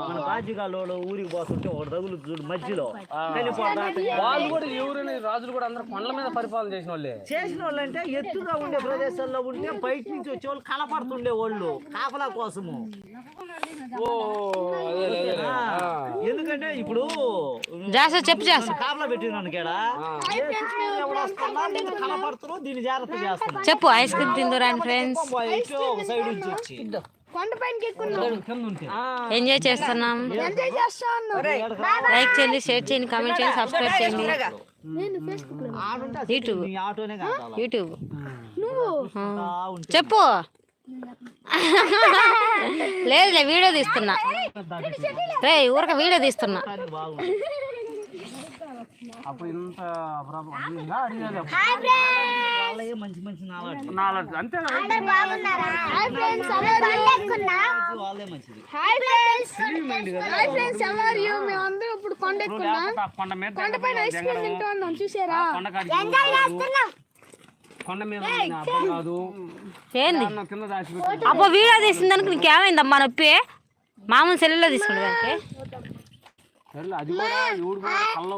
మన బాధ్యగాళ్ళు ఊరికి పోతుంటే ఒకటి తగులు చూడు మధ్యలో వాళ్ళు కూడా ఎవరైనా రాజులు కూడా అందరూ కొండల మీద పరిపాలన చేసిన వాళ్ళు అంటే ఎత్తుగా ఉండే ప్రదేశాల్లో ఉంటే బయట నుంచి వచ్చే వాళ్ళు కనపడుతుండే వాళ్ళు కాపలా కోసము. ఎందుకంటే ఇప్పుడు చెప్పు కాపలా పెట్టినాను కేడా కనపడుతున్నారు, దీన్ని జాగ్రత్త చేస్తాను. చెప్పు. ఐస్ క్రీమ్ తిందురాని ఫ్రెండ్స్, ఒక సైడ్ నుంచి వచ్చి ఎంజాయ్ చేస్తున్నాం. లైక్ చేయండి, షేర్ చేయండి, కామెంట్ చేయండి, సబ్స్క్రైబ్ చేయండి. యూట్యూబ్ చెప్పు. లేదు వీడియో తీస్తున్నా రే, ఊరక వీడియో తీస్తున్నా. అప్పుడు ఇంత మంచి మంచి నాలెడ్జ్ అంతే. కొండ మీద కాదు ఏంది అబ్బో వీడియో తీసిందానికి నీకేమైందమ్మా నొప్పి? మామూలు సెల్లులో తీసుకుంటే అది కూడా ఎవడు కూడా కల్లో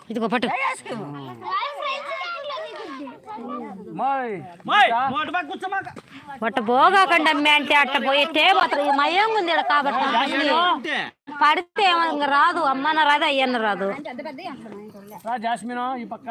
ఇదిగో పట్టు. పట్ట పోగాకండి అమ్మే అంటే అట్ట పోయితే పోతారు. మయం ఉంది కాబట్టి పడితే ఏమన్నా రాదు, అమ్మన రాదు, అయ్యన్న రాదు. జాస్మిన్ ఈ పక్క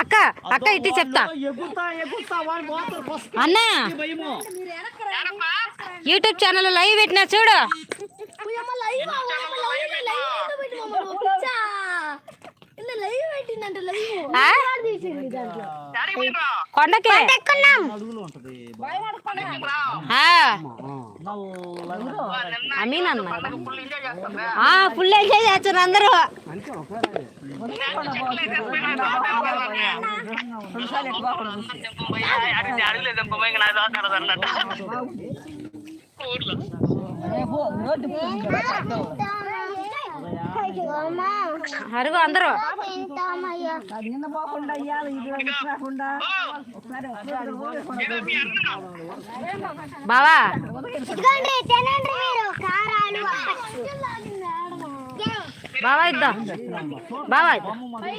అక్క అక్క ఇట్టి చెప్తా అన్న, యూట్యూబ్ ఛానల్ లైవ్ పెట్టినా చూడు. కొండకి అమీన్ అన్న ఫుల్ ఎంజాయ్ చేస్తారు అందరూ. అరుగు అందరూ బావా బావా ఇద్దా బావా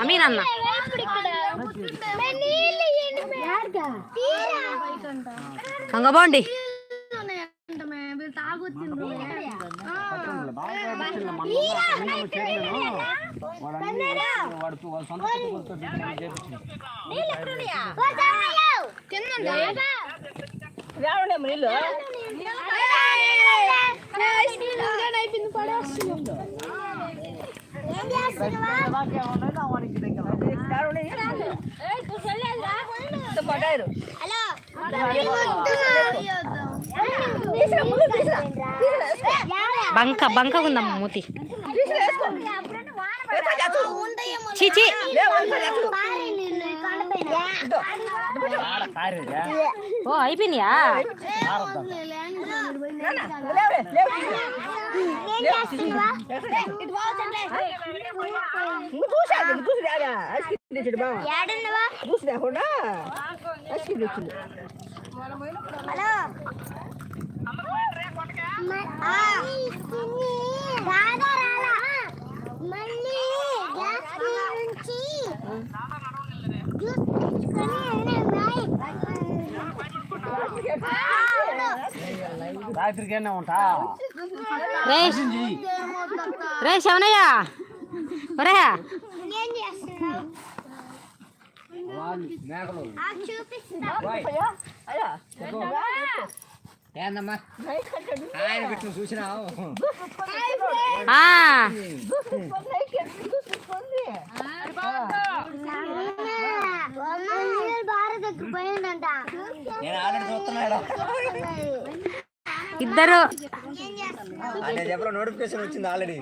అమీన్ అన్న కంగబోండి. బంక బంక ఉందమ్మ మూతి. చీచి ఓ అయిపోయినాయా? రాత్రికైనా ఉంటా రే శవనయ్య ఒరే ఏందమ్మా ఆయన పెట్టిన చూసినావు ఇద్దరు నోటిఫికేషన్ వచ్చింది ఆల్రెడీ.